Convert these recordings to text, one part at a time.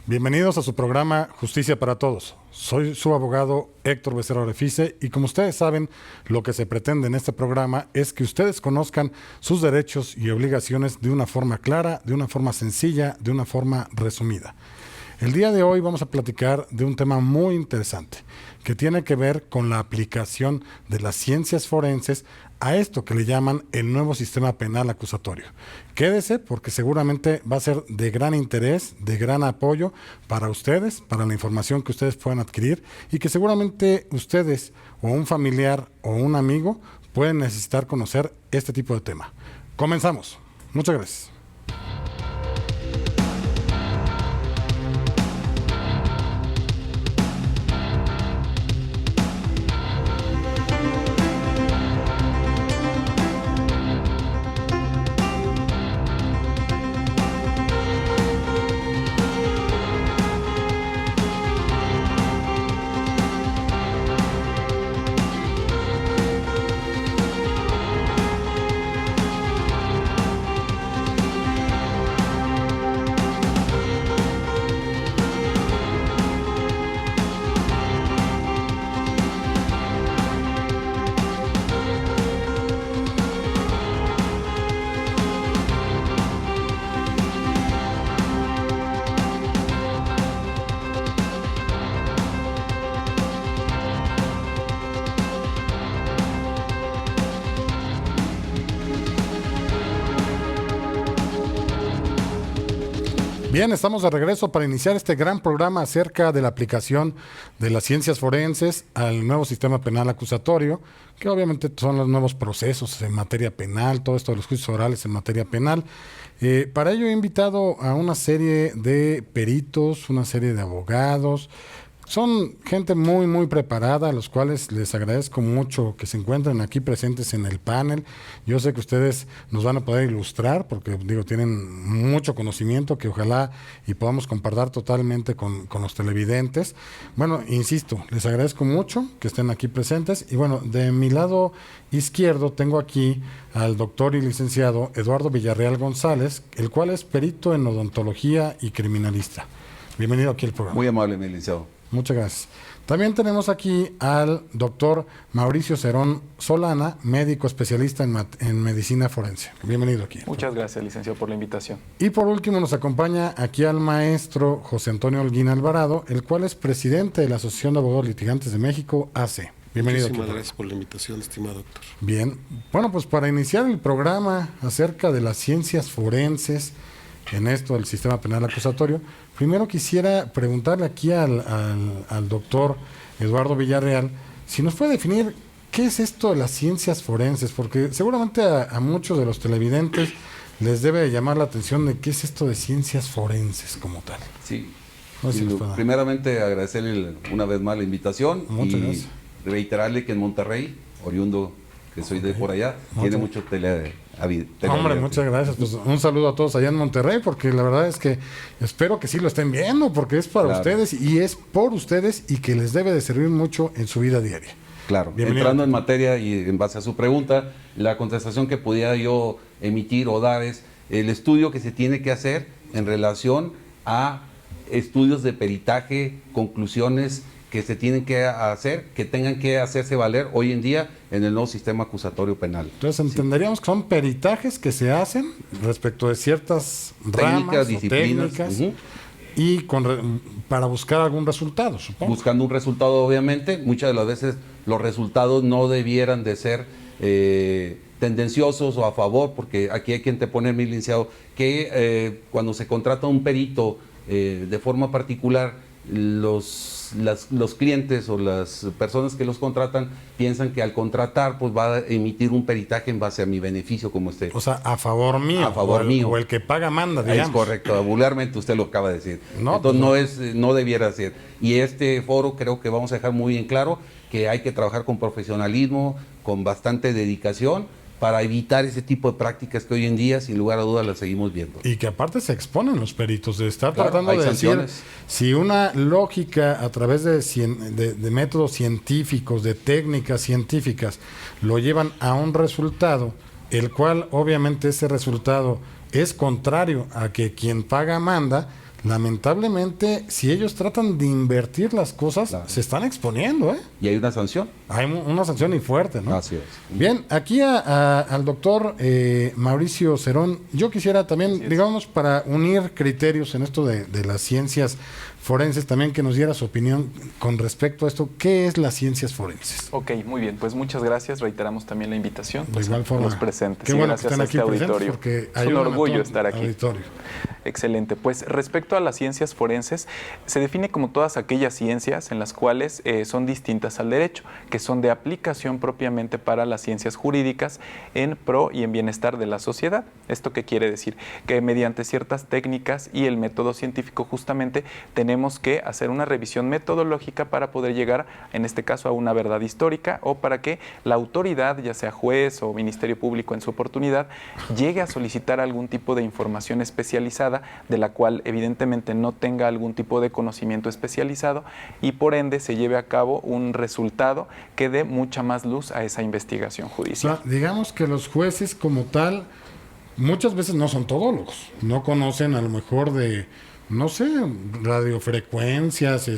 Bienvenidos a su programa Justicia para Todos. Soy su abogado Héctor Becerra Refice y como ustedes saben, lo que se pretende en este programa es que ustedes conozcan sus derechos y obligaciones de una forma clara, de una forma sencilla, de una forma resumida. El día de hoy vamos a platicar de un tema muy interesante que tiene que ver con la aplicación de las ciencias forenses a esto que le llaman el nuevo sistema penal acusatorio. Quédese porque seguramente va a ser de gran interés, de gran apoyo para ustedes, para la información que ustedes puedan adquirir y que seguramente ustedes o un familiar o un amigo pueden necesitar conocer este tipo de tema. Comenzamos. Muchas gracias. Bien, estamos de regreso para iniciar este gran programa acerca de la aplicación de las ciencias forenses al nuevo sistema penal acusatorio, que obviamente son los nuevos procesos en materia penal, todo esto de los juicios orales en materia penal. Para ello he invitado a una serie de peritos, una serie de abogados. Son gente muy preparada, a los cuales les agradezco mucho que se encuentren aquí presentes en el panel. Yo sé que ustedes nos van a poder ilustrar porque, tienen mucho conocimiento que ojalá y podamos compartir totalmente con los televidentes. Bueno, insisto, les agradezco mucho que estén aquí presentes. Y bueno, de mi lado izquierdo tengo aquí al doctor y licenciado Eduardo Villarreal González, el cual es perito en odontología y criminalista. Bienvenido aquí al programa. Muy amable, mi licenciado. Muchas gracias. También tenemos aquí al doctor Mauricio Cerón Solana, médico especialista en medicina forense. Bienvenido aquí. Muchas gracias, licenciado, por la invitación. Y por último nos acompaña aquí al maestro José Antonio Holguín Alvarado, el cual es presidente de la Asociación de Abogados Litigantes de México, AC. Bienvenido. Muchísimas gracias por la invitación, estimado doctor. Bien, bueno, pues para iniciar el programa acerca de las ciencias forenses en esto del sistema penal acusatorio, primero quisiera preguntarle aquí al doctor Eduardo Villarreal si nos puede definir qué es esto de las ciencias forenses, porque seguramente a muchos de los televidentes les debe llamar la atención de qué es esto de ciencias forenses como tal. Sí, No sé si primeramente agradecerle una vez más la invitación. Muchas y gracias. reiterarle que en Monterrey, oriundo que soy de por allá, tiene mucho Hombre, muchas gracias. Pues un saludo a todos allá en Monterrey, porque la verdad es que espero que sí lo estén viendo, porque es para ustedes y es por ustedes y que les debe de servir mucho en su vida diaria. Claro, Bienvenido. Entrando en materia y en base a su pregunta, la contestación que pudiera yo emitir o dar es el estudio que se tiene que hacer en relación a estudios de peritaje, conclusiones que se tienen que hacer, que tengan que hacerse valer hoy en día en el nuevo sistema acusatorio penal. Entonces entenderíamos que son peritajes que se hacen respecto de ciertas ramas, disciplinas, técnicas, y para buscar algún resultado, supongo. Buscando un resultado, obviamente. Muchas de las veces los resultados no debieran de ser tendenciosos o a favor, porque aquí hay que anteponer, mi licenciado, que cuando se contrata un perito de forma particular, los clientes o las personas que los contratan piensan que al contratar pues va a emitir un peritaje en base a mi beneficio como usted. O sea, a favor mío. A favor mío. O el que paga manda, digamos. Es correcto, vulgarmente usted lo acaba de decir. No, entonces no debiera ser. Y este foro creo que vamos a dejar muy en claro que hay que trabajar con profesionalismo, con bastante dedicación, para evitar ese tipo de prácticas que hoy en día, sin lugar a dudas, las seguimos viendo. Y que aparte se exponen los peritos, de estar Claro, tratando hay de sanciones. decir si una lógica a través de métodos científicos, de técnicas científicas, lo llevan a un resultado, el cual obviamente ese resultado es contrario a que quien paga manda, lamentablemente, si ellos tratan de invertir las cosas, Claro. se están exponiendo, ¿eh? Y hay una sanción. Hay una sanción y fuerte, ¿no? Así es. Bien, aquí al doctor Mauricio Cerón, yo quisiera también, digamos, para unir criterios en esto de las ciencias forenses, también que nos diera su opinión con respecto a esto. ¿Qué es las ciencias forenses? Ok, muy bien. Pues muchas gracias. Reiteramos también la invitación. De igual forma. A los presentes. Qué Y bueno que gracias están a aquí este presentes auditorio. porque Es un ayudan a todo orgullo el estar aquí. auditorio. Excelente. Pues respecto a las ciencias forenses, se define como todas aquellas ciencias en las cuales son distintas al derecho, que son de aplicación propiamente para las ciencias jurídicas en pro y en bienestar de la sociedad. ¿Esto qué quiere decir? Que mediante ciertas técnicas y el método científico justamente tenemos que hacer una revisión metodológica para poder llegar, en este caso, a una verdad histórica o para que la autoridad, ya sea juez o Ministerio Público en su oportunidad, llegue a solicitar algún tipo de información especializada de la cual evidentemente no tenga algún tipo de conocimiento especializado y por ende se lleve a cabo un resultado que dé mucha más luz a esa investigación O judicial. sea, digamos que los jueces como tal muchas veces no son todólogos, no conocen a lo mejor de, no sé, radiofrecuencias,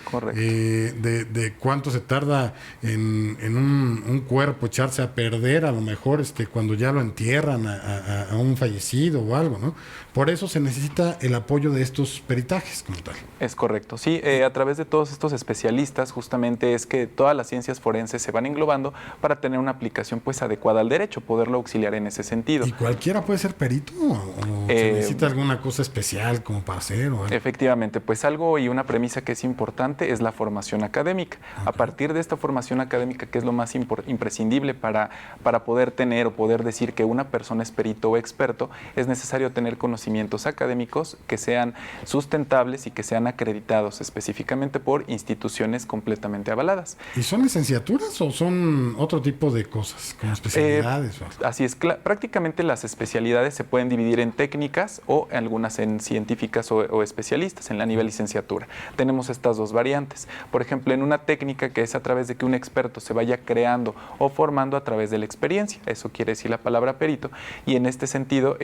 Correcto. de cuánto se tarda en un cuerpo echarse a perder, a lo mejor cuando ya lo entierran a un fallecido o algo, ¿no? Por eso se necesita el apoyo de estos peritajes como tal. Es correcto, sí, a través de todos estos especialistas justamente es que todas las ciencias forenses se van englobando para tener una aplicación pues adecuada al derecho, poderlo auxiliar en ese sentido. ¿Y cualquiera puede ser perito? ¿O se necesita alguna cosa especial como para hacer? O algo? Efectivamente, pues algo y una premisa que es importante es la formación académica. A partir de esta formación académica, que es lo más imprescindible para poder tener o poder decir que una persona es perito o experto, es necesario tener conocimientos académicos que sean sustentables y que sean acreditados específicamente por instituciones completamente avaladas. ¿Y son licenciaturas o son otro tipo de cosas, como especialidades? Así es, prácticamente las especialidades se pueden dividir en técnicas o algunas en científicas o especialistas en la nivel licenciatura. Tenemos estas dos variantes. Por ejemplo, en una técnica que es a través de que un experto se vaya creando o formando a través de la experiencia. Eso quiere decir la palabra perito. Y en este sentido,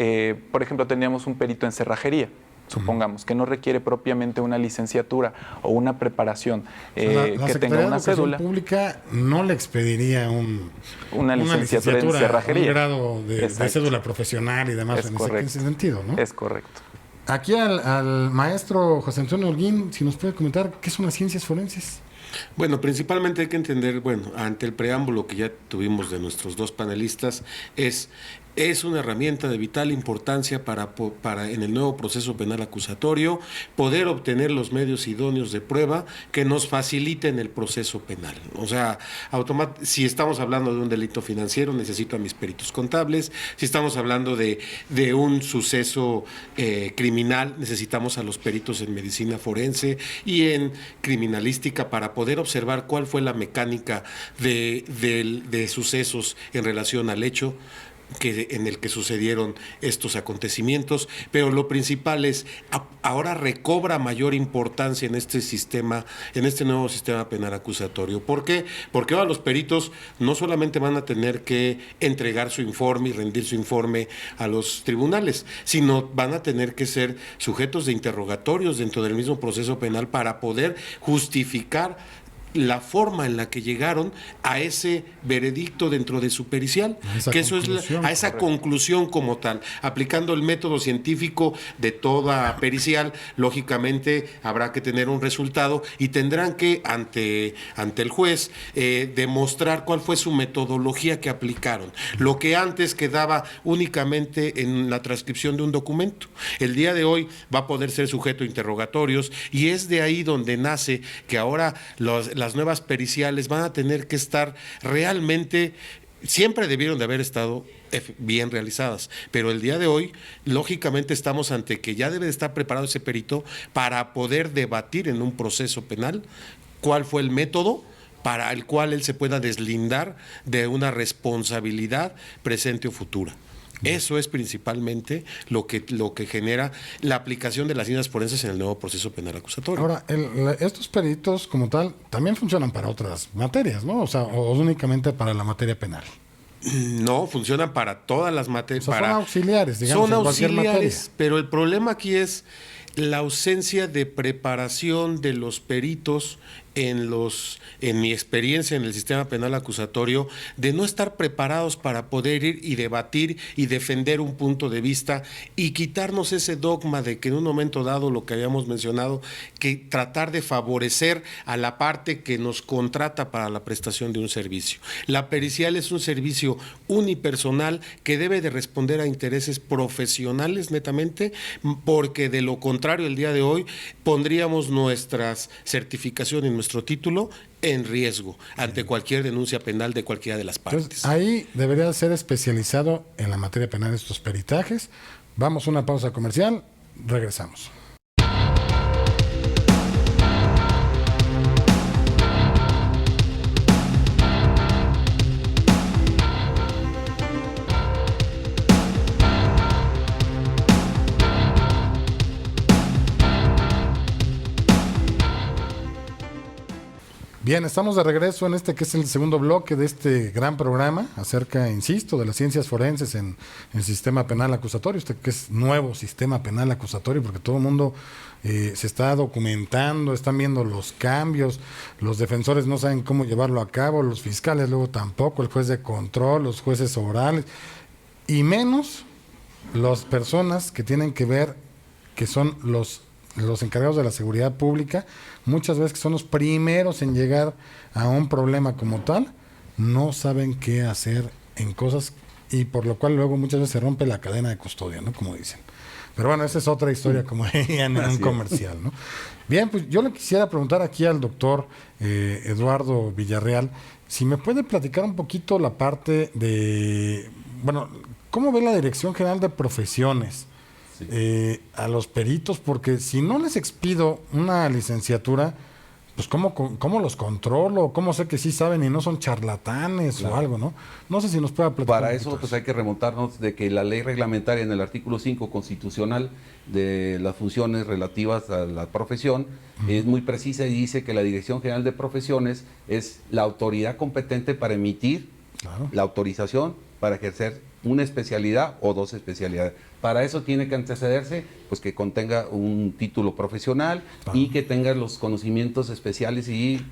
por ejemplo, teníamos un perito en cerrajería. Supongamos que no requiere propiamente una licenciatura o una preparación La que tenga una Secretaría de Educación cédula. Pública no le expediría una licenciatura en cerrajería. un grado de Exacto. cédula profesional y demás Es en correcto. ese sentido, ¿no? Es correcto. Aquí al maestro José Antonio Holguín, si nos puede comentar qué son las ciencias forenses. Bueno, principalmente hay que entender, ante el preámbulo que ya tuvimos de nuestros dos panelistas, es una herramienta de vital importancia para en el nuevo proceso penal acusatorio poder obtener los medios idóneos de prueba que nos faciliten el proceso penal. O sea, si estamos hablando de un delito financiero, necesito a mis peritos contables. Si estamos hablando de un suceso criminal, necesitamos a los peritos en medicina forense y en criminalística para poder observar cuál fue la mecánica de sucesos en relación al hecho en el que sucedieron estos acontecimientos, pero lo principal es ahora recobra mayor importancia en este sistema, en este nuevo sistema penal acusatorio. ¿Por qué? Porque ahora los peritos no solamente van a tener que entregar su informe y rendir su informe a los tribunales, sino van a tener que ser sujetos de interrogatorios dentro del mismo proceso penal para poder justificar la forma en la que llegaron a ese veredicto dentro de su pericial, que eso es a esa conclusión como tal, aplicando el método científico de toda pericial. Lógicamente habrá que tener un resultado y tendrán que ante el juez demostrar cuál fue su metodología que aplicaron, lo que antes quedaba únicamente en la transcripción de un documento. El día de hoy va a poder ser sujeto a interrogatorios y es de ahí donde nace que ahora las nuevas periciales van a tener que estar realmente, siempre debieron de haber estado bien realizadas, pero el día de hoy, lógicamente estamos ante que ya debe de estar preparado ese perito para poder debatir en un proceso penal cuál fue el método para el cual él se pueda deslindar de una responsabilidad presente o futura. Eso es principalmente lo que genera la aplicación de las ciencias forenses en el nuevo proceso penal acusatorio. Ahora, estos peritos como tal también funcionan para otras materias, ¿no? O sea, o únicamente para la materia penal. No, funcionan para todas las materias. O sea, son auxiliares, digamos, son en cualquier materia. auxiliares, pero el problema aquí es la ausencia de preparación de los peritos en mi experiencia en el sistema penal acusatorio, de no estar preparados para poder ir y debatir y defender un punto de vista y quitarnos ese dogma de que en un momento dado, lo que habíamos mencionado, que tratar de favorecer a la parte que nos contrata para la prestación de un servicio. La pericial es un servicio unipersonal que debe de responder a intereses profesionales netamente, porque de lo contrario el día de hoy pondríamos nuestras certificaciones y nuestro título en riesgo ante cualquier denuncia penal de cualquiera de las partes. Entonces, ahí debería ser especializado en la materia penal estos peritajes. Vamos a una pausa comercial, regresamos. Bien, estamos de regreso en este que es el segundo bloque de este gran programa acerca, insisto, de las ciencias forenses en el sistema penal acusatorio, este que es nuevo sistema penal acusatorio, porque todo el mundo se está documentando, están viendo los cambios, los defensores no saben cómo llevarlo a cabo, los fiscales luego tampoco, el juez de control, los jueces orales, y menos las personas que tienen que ver, que son los encargados de la seguridad pública, muchas veces que son los primeros en llegar a un problema como tal, no saben qué hacer en cosas, y por lo cual luego muchas veces se rompe la cadena de custodia, ¿no? Como dicen. Pero bueno, esa es otra historia, como en un comercial, ¿no? Bien, pues yo le quisiera preguntar aquí al doctor Eduardo Villarreal, si me puede platicar un poquito la parte de, bueno, ¿cómo ve la Dirección General de Profesiones a los peritos? Porque si no les expido una licenciatura, pues ¿cómo los controlo? ¿Cómo sé que sí saben y no son charlatanes o algo, no? No sé si nos pueda platicar. Para eso pues hay que remontarnos de que la ley reglamentaria en el artículo 5 constitucional de las funciones relativas a la profesión es muy precisa y dice que la Dirección General de Profesiones es la autoridad competente para emitir la autorización para ejercer una especialidad o dos especialidades. Para eso tiene que antecederse pues que contenga un título profesional y que tenga los conocimientos especiales y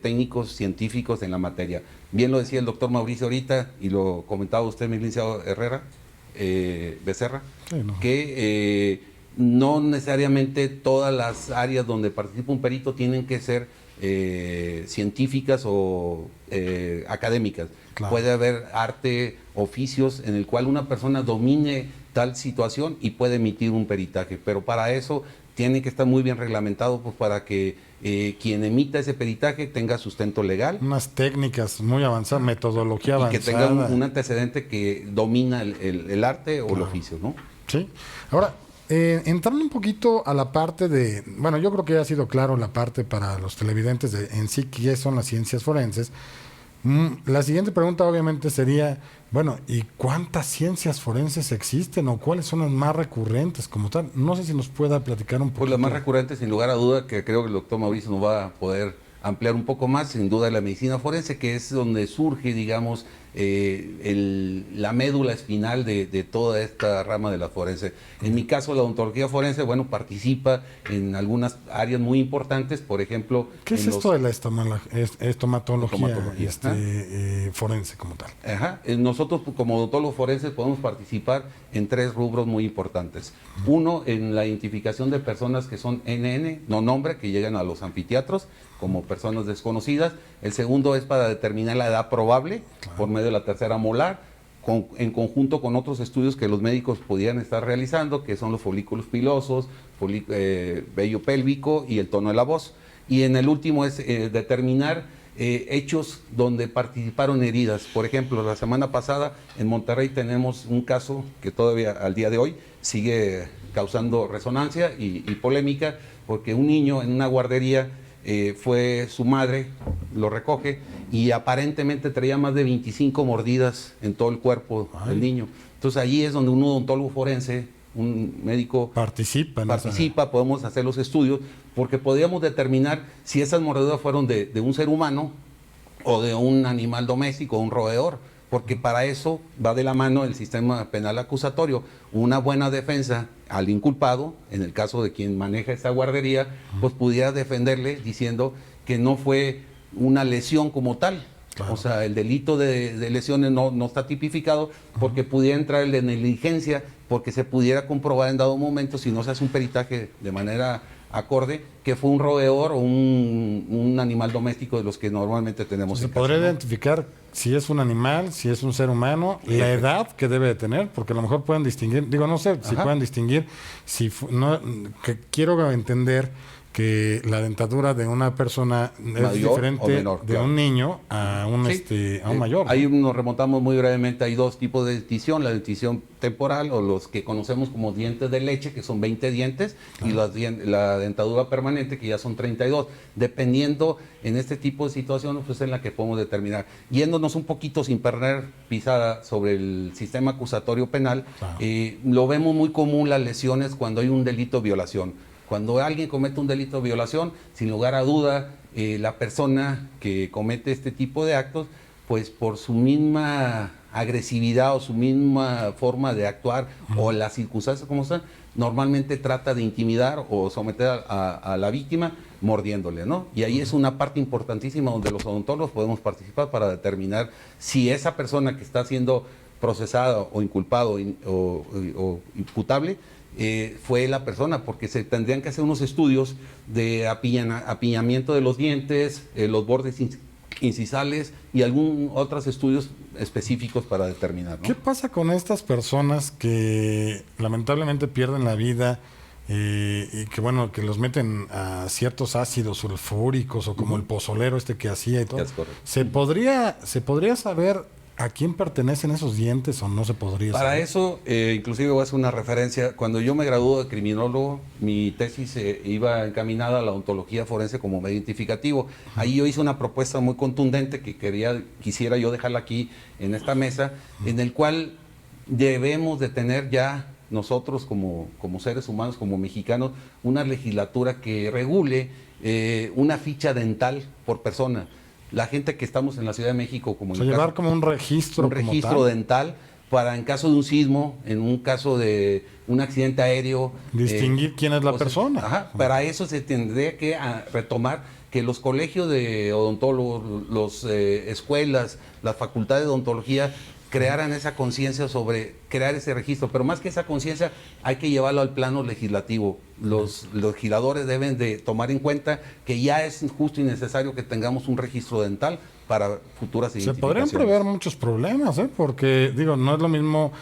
técnicos científicos en la materia. Bien lo decía el doctor Mauricio ahorita y lo comentaba usted, mi licenciado Herrera, Becerra, que no necesariamente todas las áreas donde participa un perito tienen que ser científicas o académicas. Puede haber arte, oficios en el cual una persona domine tal situación y puede emitir un peritaje, pero para eso tiene que estar muy bien reglamentado, pues para que quien emita ese peritaje tenga sustento legal. Unas técnicas muy avanzadas, metodología avanzada. Y que tenga un antecedente que domina el arte o el oficio, ¿no? Sí. Ahora, entrando un poquito a la parte de, bueno, yo creo que ya ha sido claro la parte para los televidentes de en sí qué son las ciencias forenses. La siguiente pregunta obviamente sería, bueno, ¿y cuántas ciencias forenses existen o cuáles son las más recurrentes como tal? No sé si nos pueda platicar un poco. Pues las más recurrentes, sin lugar a duda, que creo que el doctor Mauricio nos va a poder ampliar un poco más, sin duda la medicina forense, que es donde surge, digamos, la médula espinal de toda esta rama de la forense. En mi caso, la odontología forense, bueno, participa en algunas áreas muy importantes, por ejemplo... ¿Qué es esto de la estomatología forense como tal? Nosotros, como odontólogos forenses, podemos participar en tres rubros muy importantes. Uno, en la identificación de personas que son NN, no nombre, que llegan a los anfiteatros como personas desconocidas. El segundo es para determinar la edad probable, por medio de la tercera molar, en conjunto con otros estudios que los médicos podían estar realizando, que son los folículos pilosos, vello pélvico y el tono de la voz. Y en el último es determinar hechos donde participaron heridas. Por ejemplo, la semana pasada en Monterrey tenemos un caso que todavía al día de hoy sigue causando resonancia y polémica, porque un niño en una guardería fue su madre, lo recoge y aparentemente traía más de 25 mordidas en todo el cuerpo del niño. Entonces allí es donde un odontólogo forense, un médico participa, podemos hacer los estudios, porque podríamos determinar si esas mordidas fueron de un ser humano o de un animal doméstico, un roedor. porque para eso va de la mano el sistema penal acusatorio. Una buena defensa al inculpado, en el caso de quien maneja esta guardería, pues pudiera defenderle diciendo que no fue una lesión como tal. Claro. O sea, el delito de lesiones no está tipificado porque pudiera entrar el de negligencia, porque se pudiera comprobar en dado momento, si no se hace un peritaje de manera acorde, que fue un roedor o un animal doméstico de los que normalmente tenemos. Se podría identificar si es un animal, si es un ser humano, la edad que debe de tener, porque a lo mejor pueden distinguir, digo, no sé si pueden distinguir, si no, que quiero entender que la dentadura de una persona es diferente menor, de un niño a un a un mayor. Ahí nos remontamos muy brevemente, hay dos tipos de dentición, la dentición temporal o los que conocemos como dientes de leche, que son 20 dientes, y la dentadura permanente, que ya son 32, dependiendo en este tipo de situaciones, pues en la que podemos determinar. Yéndonos un poquito sin perder pisada sobre el sistema acusatorio penal, lo vemos muy común las lesiones cuando hay un delito de violación. Cuando alguien comete un delito de violación, sin lugar a duda, la persona que comete este tipo de actos, pues por su misma agresividad o su misma forma de actuar o las circunstancias como están, normalmente trata de intimidar o someter a la víctima mordiéndole, ¿no? Y ahí es una parte importantísima donde los odontólogos podemos participar para determinar si esa persona que está siendo procesada o inculpado o imputable fue la persona, porque se tendrían que hacer unos estudios de apiñamiento de los dientes, los bordes incisales y otros estudios específicos para determinar, ¿no? ¿Qué pasa con estas personas que lamentablemente pierden la vida y que bueno, que los meten a ciertos ácidos sulfúricos o como el pozolero que hacía y todo? ¿Se podría saber a quién pertenecen esos dientes o no se podría saber? Para eso, inclusive voy a hacer una referencia. Cuando yo me gradué de criminólogo, mi tesis iba encaminada a la odontología forense como medio identificativo. Ahí yo hice una propuesta muy contundente que quisiera yo dejarla aquí en esta mesa, en el cual debemos de tener ya nosotros como seres humanos, como mexicanos, una legislatura que regule una ficha dental por persona. La gente que estamos en la Ciudad de México, como llevar como un registro dental para en caso de un sismo, en un caso de un accidente aéreo, distinguir quién es la persona. Para eso se tendría que retomar que los colegios de odontólogos, las escuelas, las facultades de odontología crearan esa conciencia sobre crear ese registro, pero más que esa conciencia hay que llevarlo al plano legislativo. Los legisladores deben de tomar en cuenta que ya es justo y necesario que tengamos un registro dental para futuras identificaciones. Se podrían prever muchos problemas, porque digo, no es lo mismo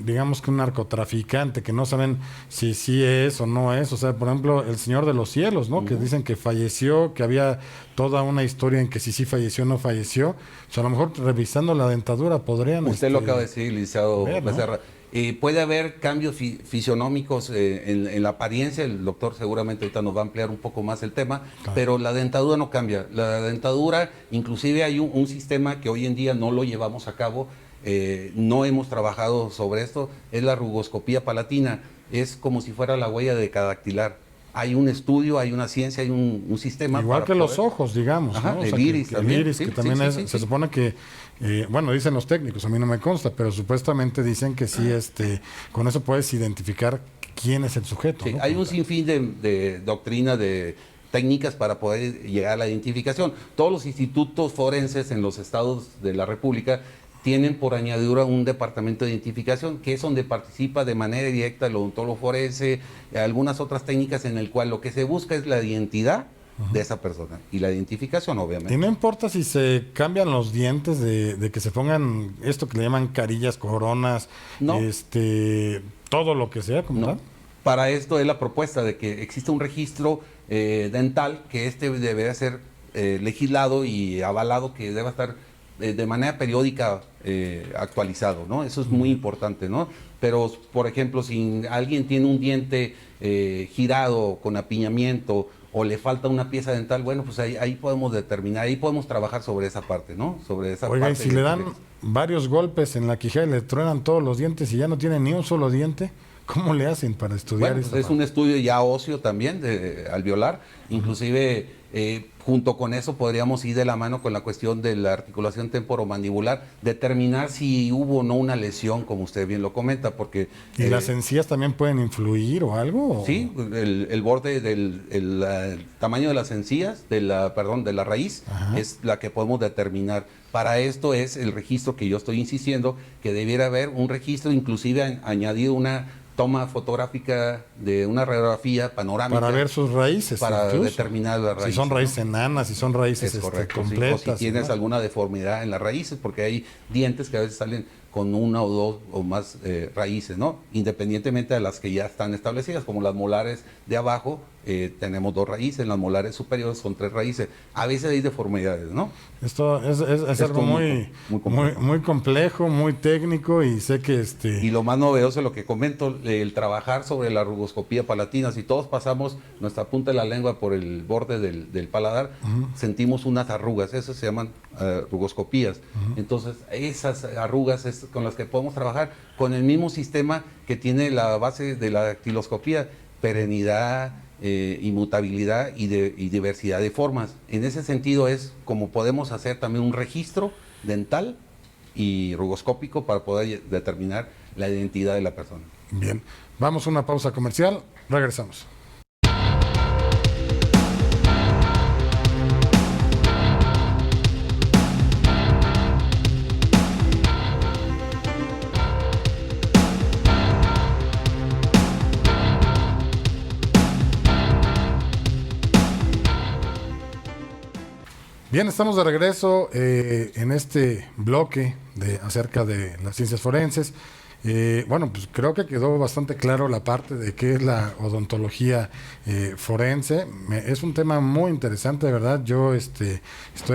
digamos que un narcotraficante que no saben si sí es o no es, o sea, por ejemplo, el Señor de los Cielos, ¿no? Que dicen que falleció, que había toda una historia en que sí falleció o no falleció. O sea, a lo mejor revisando la dentadura podrían... Usted lo acaba de decir, licenciado Becerra. Puede haber cambios fisionómicos en la apariencia, el doctor seguramente ahorita nos va a ampliar un poco más el tema, pero la dentadura no cambia. La dentadura, inclusive hay un sistema que hoy en día no lo llevamos a cabo, no hemos trabajado sobre esto, es la rugoscopía palatina, es como si fuera la huella decadactilar. Hay un estudio, hay una ciencia, hay un sistema. Igual que los ojos, digamos. Ajá, ¿no? el iris también. El iris, que también se supone que, bueno, dicen los técnicos, a mí no me consta, pero supuestamente dicen que sí, con eso puedes identificar quién es el sujeto. Sí, ¿no? hay un sinfín de doctrina, de técnicas para poder llegar a la identificación. Todos los institutos forenses en los estados de la República tienen por añadidura un departamento de identificación, que es donde participa de manera directa el odontólogo forense, algunas otras técnicas en el cual lo que se busca es la identidad de esa persona y la identificación, obviamente. Y no importa si se cambian los dientes, de que se pongan esto que le llaman carillas, coronas, no. Todo lo que sea, como tal. Para esto es la propuesta de que exista un registro dental, que debería ser legislado y avalado, que deba estar de manera periódica actualizado, ¿no? Eso es muy importante, ¿no? Pero, por ejemplo, si alguien tiene un diente girado con apiñamiento o le falta una pieza dental, bueno, pues ahí podemos determinar, ahí podemos trabajar sobre esa parte, ¿no? Sobre esa parte. Oiga, y si le dan varios golpes en la quijada y le truenan todos los dientes y ya no tiene ni un solo diente, ¿cómo le hacen para estudiar eso? Pues es un estudio ya óseo también, alveolar, inclusive Junto con eso podríamos ir de la mano con la cuestión de la articulación temporomandibular, determinar si hubo o no una lesión, como usted bien lo comenta, porque... ¿Y las encías también pueden influir o algo? Sí, el borde el tamaño de las encías, de la raíz, Ajá. es la que podemos determinar. Para esto es el registro que yo estoy insistiendo, que debiera haber un registro, inclusive añadido una toma fotográfica de una radiografía panorámica. Para ver sus raíces. Para incluso. determinar las raíces. Si son raíces enanas, si son raíces Es correcto, sí. completas. O si tienes ¿no? alguna deformidad en las raíces, porque hay dientes que a veces salen con una o dos o más raíces, ¿no? Independientemente de las que ya están establecidas, como las molares de abajo, tenemos 2 raíces, las molares superiores son 3 raíces. A veces hay deformidades, ¿no? Esto es algo muy complejo, muy técnico, y sé que Y lo más novedoso, lo que comento, el trabajar sobre la rugoscopía palatina. Si todos pasamos nuestra punta de la lengua por el borde del paladar, sentimos unas arrugas, esas se llaman rugoscopías. Entonces, esas arrugas es con las que podemos trabajar con el mismo sistema que tiene la base de la dactiloscopía, perennidad, inmutabilidad y diversidad de formas. En ese sentido es como podemos hacer también un registro dental y rugoscópico para poder determinar la identidad de la persona. Bien, vamos a una pausa comercial, regresamos. Bien, estamos de regreso en este bloque acerca de las ciencias forenses. Bueno, pues creo que quedó bastante claro la parte de qué es la odontología forense. Es un tema muy interesante, de verdad. Yo estoy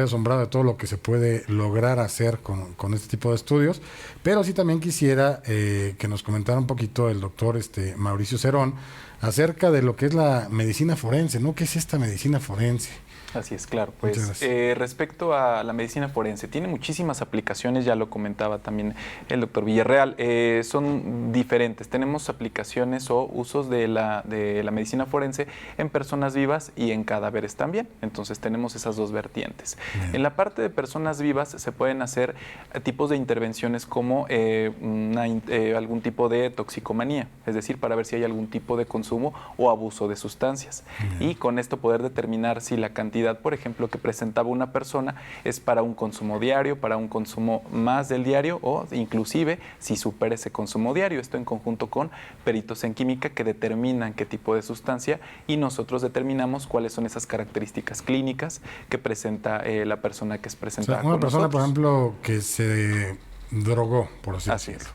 asombrado de todo lo que se puede lograr hacer con este tipo de estudios, pero sí también quisiera que nos comentara un poquito el doctor Mauricio Cerón acerca de lo que es la medicina forense, ¿no? ¿Qué es esta medicina forense? Así es, claro. Pues respecto a la medicina forense, tiene muchísimas aplicaciones, ya lo comentaba también el doctor Villarreal, son diferentes. Tenemos aplicaciones o usos de la medicina forense en personas vivas y en cadáveres también. Entonces tenemos esas 2 vertientes. Bien. En la parte de personas vivas se pueden hacer tipos de intervenciones como algún tipo de toxicomanía, es decir, para ver si hay algún tipo de consumo o abuso de sustancias. Bien. Y con esto poder determinar si la cantidad, por ejemplo, que presentaba una persona es para un consumo diario, para un consumo más del diario o inclusive si supera ese consumo diario. Esto en conjunto con peritos en química que determinan qué tipo de sustancia y nosotros determinamos cuáles son esas características clínicas que presenta la persona que es presentada. O sea, una persona, por ejemplo, que se drogó, por así decirlo.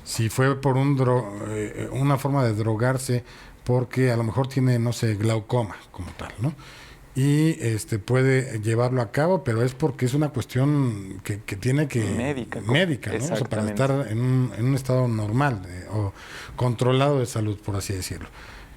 Si fue por una forma de drogarse porque a lo mejor tiene, no sé, glaucoma como tal, ¿no? Y puede llevarlo a cabo, pero es porque es una cuestión que tiene que... Médica, ¿no? O sea, para estar en un estado normal o controlado de salud, por así decirlo.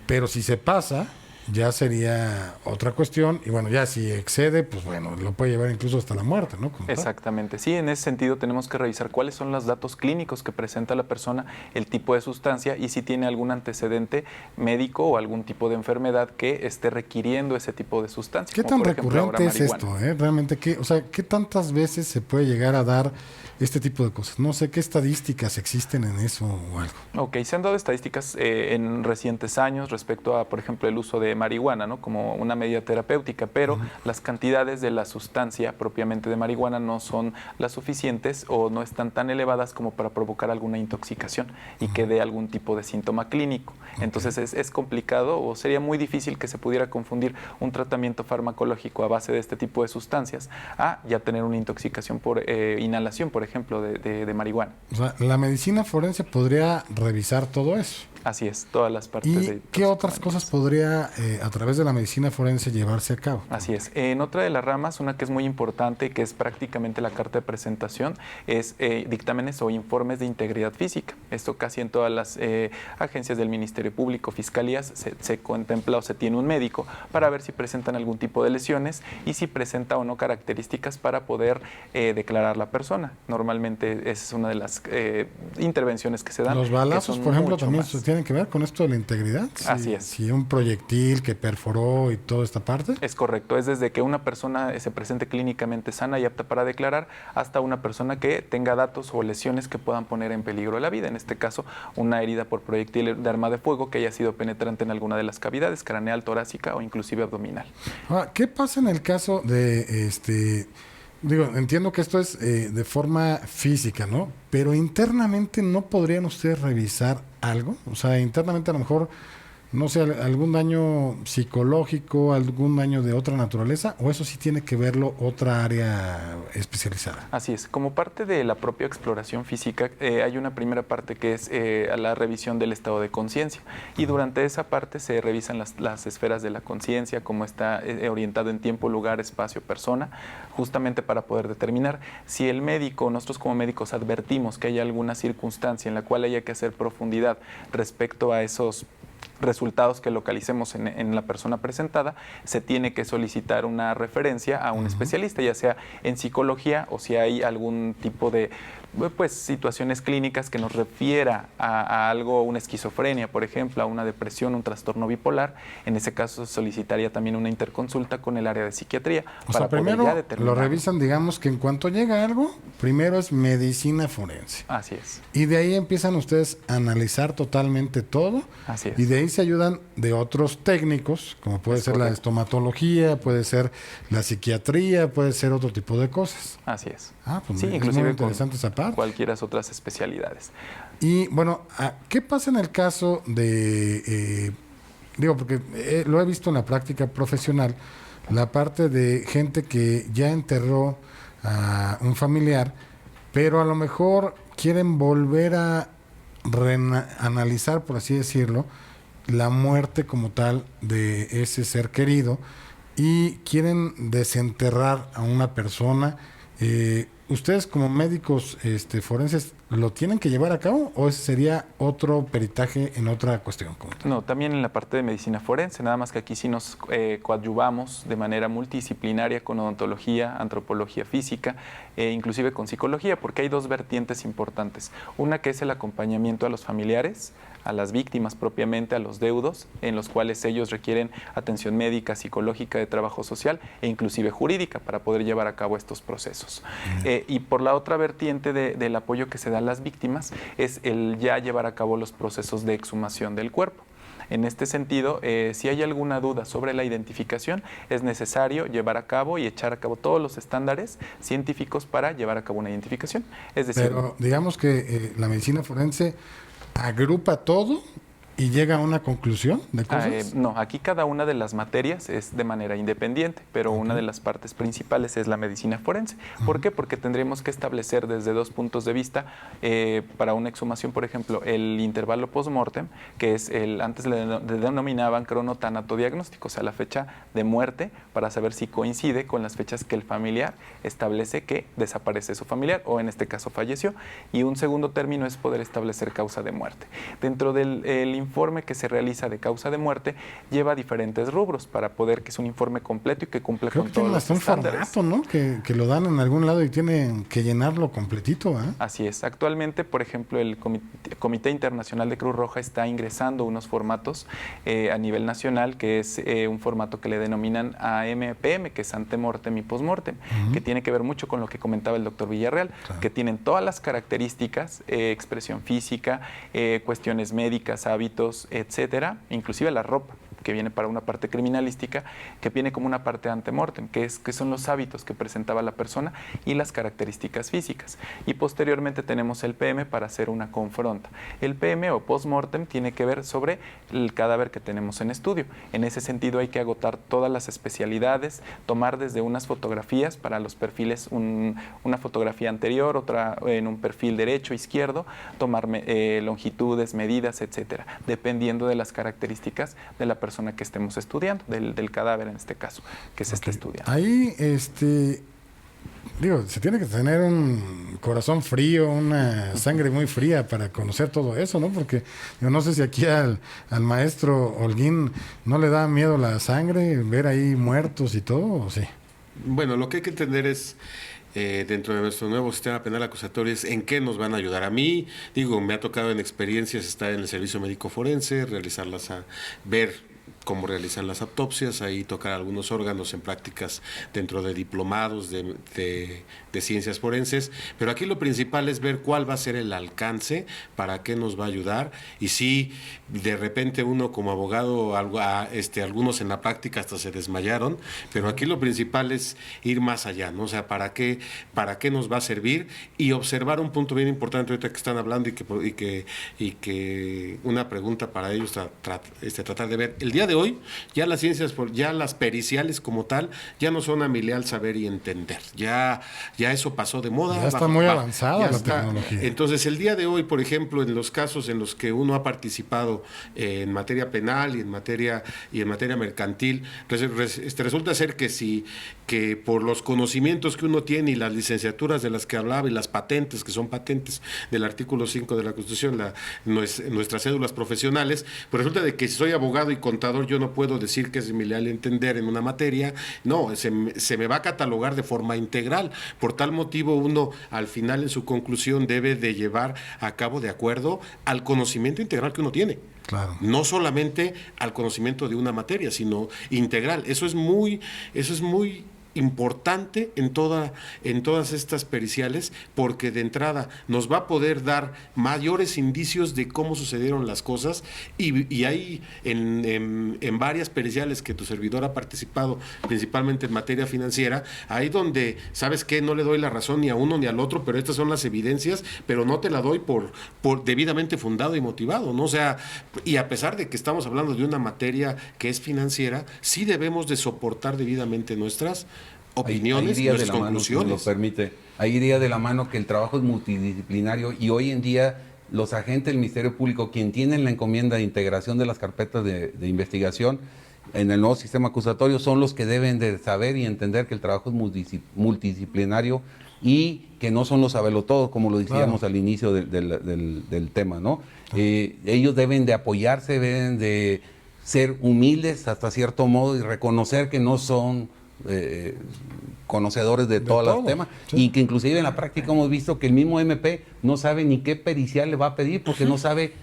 Pero si se pasa, ya sería otra cuestión, y bueno, ya si excede, pues bueno, lo puede llevar incluso hasta la muerte, ¿no? Exactamente, sí, en ese sentido tenemos que revisar cuáles son los datos clínicos que presenta la persona, el tipo de sustancia y si tiene algún antecedente médico o algún tipo de enfermedad que esté requiriendo ese tipo de sustancia. ¿Qué tan recurrente es esto? Realmente, ¿qué tantas veces se puede llegar a dar este tipo de cosas? No sé qué estadísticas existen en eso o algo. Ok, se han dado estadísticas en recientes años respecto a, por ejemplo, el uso de marihuana, ¿no? Como una medida terapéutica, pero las cantidades de la sustancia propiamente de marihuana no son las suficientes o no están tan elevadas como para provocar alguna intoxicación y que dé algún tipo de síntoma clínico. Entonces es complicado o sería muy difícil que se pudiera confundir un tratamiento farmacológico a base de este tipo de sustancias a ya tener una intoxicación por inhalación, por ejemplo, de marihuana. O sea, la medicina forense podría revisar todo eso. Así es, todas las partes. ¿Y qué otras cosas podría a través de la medicina forense llevarse a cabo? Así es. En otra de las ramas, una que es muy importante, que es prácticamente la carta de presentación, es dictámenes o informes de integridad física. Esto casi en todas las agencias del Ministerio Público, fiscalías, se contempla o se tiene un médico para ver si presentan algún tipo de lesiones y si presenta o no características para poder declarar la persona. normalmente esa es una de las intervenciones que se dan. Los balazos, por ejemplo, también tienen que ver con esto de la integridad. Así es. Si un proyectil que perforó y toda esta parte. Es correcto, es desde que una persona se presente clínicamente sana y apta para declarar hasta una persona que tenga datos o lesiones que puedan poner en peligro la vida. En este caso, una herida por proyectil de arma de fuego que haya sido penetrante en alguna de las cavidades, craneal, torácica o inclusive abdominal. Ahora, ¿qué pasa en el caso de digo, entiendo que esto es de forma física, ¿no? Pero internamente no podrían ustedes revisar algo, o sea, internamente a lo mejor, no sé, algún daño psicológico, algún daño de otra naturaleza, o eso sí tiene que verlo otra área especializada. Así es, como parte de la propia exploración física hay una primera parte que es la revisión del estado de conciencia, y durante esa parte se revisan las esferas de la conciencia, cómo está orientado en tiempo, lugar, espacio, persona, justamente para poder determinar si el médico, nosotros como médicos advertimos que hay alguna circunstancia en la cual haya que hacer profundidad respecto a esos resultados que localicemos en la persona presentada, se tiene que solicitar una referencia a un especialista, ya sea en psicología o si hay algún tipo de situaciones clínicas que nos refiera a algo, una esquizofrenia, por ejemplo, a una depresión, un trastorno bipolar. En ese caso solicitaría también una interconsulta con el área de psiquiatría. O sea, primero lo revisan, digamos que en cuanto llega algo, primero es medicina forense. Así es. Y de ahí empiezan ustedes a analizar totalmente todo. Así es. Y de ahí se ayudan de otros técnicos, como puede ser la estomatología, puede ser la psiquiatría, puede ser otro tipo de cosas. Así es. Pues sí, es inclusive muy interesante esa parte. Cualquiera otras especialidades. Y bueno, ¿qué pasa en el caso de, digo, porque lo he visto en la práctica profesional, la parte de gente que ya enterró a un familiar, pero a lo mejor quieren volver a analizar, por así decirlo, la muerte como tal de ese ser querido y quieren desenterrar a una persona? ¿Ustedes como médicos forenses lo tienen que llevar a cabo o ese sería otro peritaje en otra cuestión? No, también en la parte de medicina forense, nada más que aquí sí nos coadyuvamos de manera multidisciplinaria con odontología, antropología física, inclusive con psicología, porque hay dos vertientes importantes. Una que es el acompañamiento a los familiares, a las víctimas propiamente, a los deudos, en los cuales ellos requieren atención médica, psicológica, de trabajo social e inclusive jurídica para poder llevar a cabo estos procesos. Y por la otra vertiente del apoyo que se da a las víctimas es el ya llevar a cabo los procesos de exhumación del cuerpo. En este sentido, si hay alguna duda sobre la identificación, es necesario llevar a cabo y echar a cabo todos los estándares científicos para llevar a cabo una identificación. Es decir, pero digamos que la medicina forense agrupa todo y llega a una conclusión de cosas. No, aquí cada una de las materias es de manera independiente, pero una de las partes principales es la medicina forense. ¿Por qué? Porque tendríamos que establecer desde dos puntos de vista para una exhumación, por ejemplo, el intervalo post-mortem, que es antes le denominaban cronotanatodiagnóstico, o sea, la fecha de muerte, para saber si coincide con las fechas que el familiar establece que desaparece su familiar, o en este caso falleció. Y un segundo término es poder establecer causa de muerte. Dentro del informe que se realiza de causa de muerte lleva diferentes rubros para poder que es un informe completo y que cumple con todos los estándares. Formato, ¿no? Que lo dan en algún lado y tienen que llenarlo completito, ¿eh? Así es. Actualmente, por ejemplo, el Comité Internacional de Cruz Roja está ingresando unos formatos a nivel nacional, que es un formato que le denominan AMPM, que es antemortem y postmortem, que tiene que ver mucho con lo que comentaba el doctor Villarreal, que tienen todas las características, expresión física, cuestiones médicas, hábitos, etcétera, inclusive la ropa, que viene para una parte criminalística, que viene como una parte antemortem, que son los hábitos que presentaba la persona y las características físicas. Y posteriormente tenemos el PM para hacer una confronta. El PM o postmortem tiene que ver sobre el cadáver que tenemos en estudio. En ese sentido hay que agotar todas las especialidades, tomar desde unas fotografías para los perfiles, una fotografía anterior, otra en un perfil derecho, izquierdo, tomar longitudes, medidas, etcétera, dependiendo de las características de la persona que estemos estudiando, del cadáver en este caso, que se está estudiando. Ahí, digo, se tiene que tener un corazón frío, una sangre muy fría para conocer todo eso, ¿no? Porque yo no sé si aquí al maestro Holguín no le da miedo la sangre, ver ahí muertos y todo, ¿o sí? Bueno, lo que hay que entender es dentro de nuestro nuevo sistema penal acusatorio es en qué nos van a ayudar. A mí, digo, me ha tocado en experiencias estar en el servicio médico forense, realizarlas, ver cómo realizan las autopsias, ahí tocar algunos órganos en prácticas dentro de diplomados de ciencias forenses, pero aquí lo principal es ver cuál va a ser el alcance, para qué nos va a ayudar, y si de repente uno como abogado, algunos en la práctica hasta se desmayaron, pero aquí lo principal es ir más allá, ¿no? O sea, para qué nos va a servir, y observar un punto bien importante ahorita que están hablando y que una pregunta para ellos, tratar de ver. El día de hoy, ya las ciencias, ya las periciales como tal, ya no son a mi leal saber y entender. Ya eso pasó de moda. Ya está muy avanzada la tecnología. Entonces, el día de hoy, por ejemplo, en los casos en los que uno ha participado en materia penal y en materia mercantil, resulta ser que por los conocimientos que uno tiene y las licenciaturas de las que hablaba y las patentes, que son patentes del artículo 5 de la Constitución, nuestras cédulas profesionales, pues resulta de que si soy abogado y contador, yo no puedo decir que es mi leal entender en una materia, no, se me va a catalogar de forma integral. Por tal motivo, uno al final en su conclusión debe de llevar a cabo de acuerdo al conocimiento integral que uno tiene. Claro. No solamente al conocimiento de una materia, sino integral. Eso es muy importante en todas estas periciales, porque de entrada nos va a poder dar mayores indicios de cómo sucedieron las cosas, y hay en varias periciales que tu servidor ha participado, principalmente en materia financiera, ahí donde, ¿sabes qué? No le doy la razón ni a uno ni al otro, pero estas son las evidencias, pero no te la doy por debidamente fundado y motivado, ¿no? O sea, y a pesar de que estamos hablando de una materia que es financiera, sí debemos de soportar debidamente nuestras opiniones y nuestras conclusiones. Si me lo permite. Ahí iría de la mano que el trabajo es multidisciplinario, y hoy en día los agentes del Ministerio Público, quien tienen la encomienda de integración de las carpetas de investigación en el nuevo sistema acusatorio, son los que deben de saber y entender que el trabajo es multidisciplinario y que no son los sabelotodos, como lo decíamos al inicio del tema, ¿no? Ellos deben de apoyarse, deben de ser humildes hasta cierto modo y reconocer que no son conocedores de todos los temas, sí. Y que inclusive en la práctica hemos visto que el mismo MP no sabe ni qué pericial le va a pedir, porque no sabe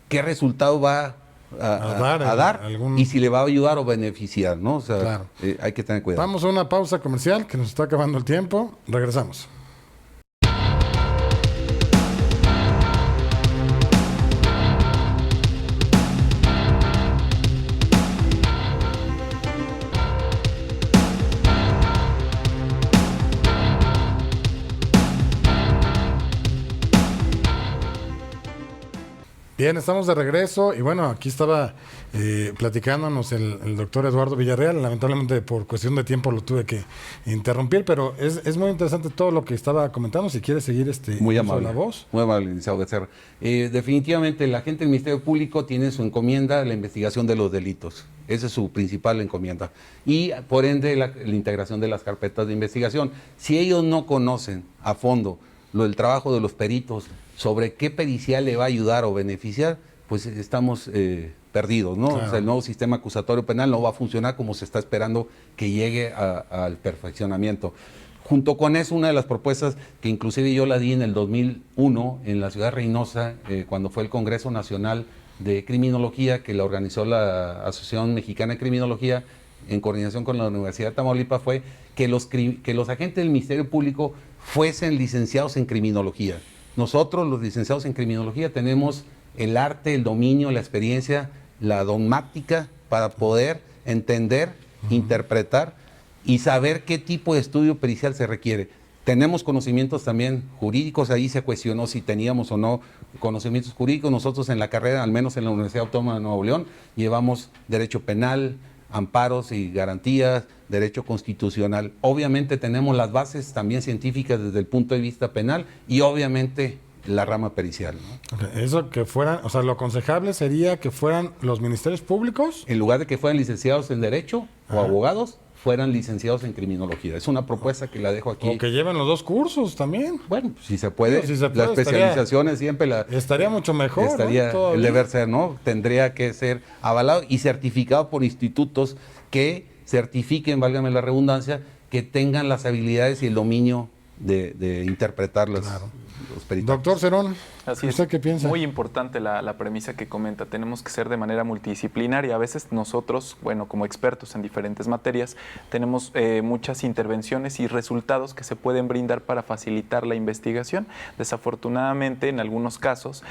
qué resultado va a dar y si le va a ayudar o beneficiar, ¿no? O sea, claro. Hay que tener cuidado. Vamos a una pausa comercial que nos está acabando el tiempo. Regresamos. Bien, estamos de regreso y bueno, aquí estaba platicándonos el doctor Eduardo Villarreal. Lamentablemente por cuestión de tiempo lo tuve que interrumpir, pero es muy interesante todo lo que estaba comentando. Si quiere seguir muy amable, la voz. Muy amable, licenciado Becerra. Definitivamente la gente del Ministerio Público tiene su encomienda la investigación de los delitos. Esa es su principal encomienda. Y por ende la integración de las carpetas de investigación. Si ellos no conocen a fondo el trabajo de los peritos sobre qué pericial le va a ayudar o beneficiar, pues estamos perdidos, ¿no? Claro. O sea, el nuevo sistema acusatorio penal no va a funcionar como se está esperando que llegue al perfeccionamiento. Junto con eso, una de las propuestas que inclusive yo la di en el 2001 en la ciudad de Reynosa, cuando fue el Congreso Nacional de Criminología, que la organizó la Asociación Mexicana de Criminología en coordinación con la Universidad de Tamaulipas, fue que los agentes del Ministerio Público fuesen licenciados en criminología. Nosotros, los licenciados en criminología, tenemos el arte, el dominio, la experiencia, la dogmática para poder entender, interpretar y saber qué tipo de estudio pericial se requiere. Tenemos conocimientos también jurídicos, ahí se cuestionó si teníamos o no conocimientos jurídicos. Nosotros en la carrera, al menos en la Universidad Autónoma de Nuevo León, llevamos derecho penal, amparos y garantías, derecho constitucional. Obviamente tenemos las bases también científicas desde el punto de vista penal y obviamente la rama pericial, ¿no? Okay. Eso que fueran, o sea, lo aconsejable sería que fueran los ministerios públicos. En lugar de que fueran licenciados en derecho o abogados, fueran licenciados en criminología. Es una propuesta que la dejo aquí. O que lleven los dos cursos también. Bueno, si se puede, sí, si se puede, la especialización es siempre estaría mucho mejor, estaría, ¿no? El deber ser, ¿no? Tendría que ser avalado y certificado por institutos que certifiquen, válgame la redundancia, que tengan las habilidades y el dominio de interpretar los peritajes. Doctor Cerón, Así ¿usted es. qué piensa? Muy importante la premisa que comenta. Tenemos que ser de manera multidisciplinaria. A veces nosotros, bueno, como expertos en diferentes materias, tenemos muchas intervenciones y resultados que se pueden brindar para facilitar la investigación. Desafortunadamente, en algunos casos,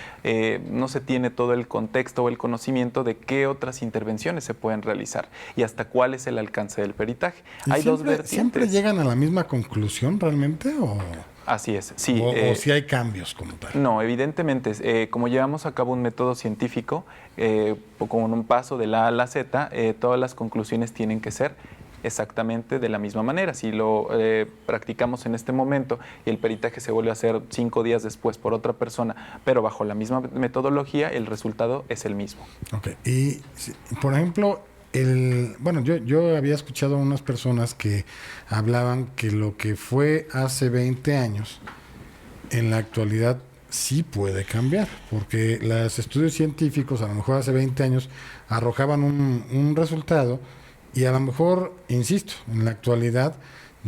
no se tiene todo el contexto o el conocimiento de qué otras intervenciones se pueden realizar y hasta cuál es el alcance del peritaje. Hay dos vertientes. ¿Siempre llegan a la misma conclusión realmente o...? Así es, sí. O si hay cambios como tal. No, evidentemente, como llevamos a cabo un método científico, con un paso de la A a la Z, todas las conclusiones tienen que ser exactamente de la misma manera. Si lo practicamos en este momento y el peritaje se vuelve a hacer 5 días después por otra persona, pero bajo la misma metodología, el resultado es el mismo. Ok, y por ejemplo... Bueno, yo había escuchado a unas personas que hablaban que lo que fue hace 20 años, en la actualidad sí puede cambiar, porque los estudios científicos a lo mejor hace 20 años arrojaban un resultado y a lo mejor, insisto, en la actualidad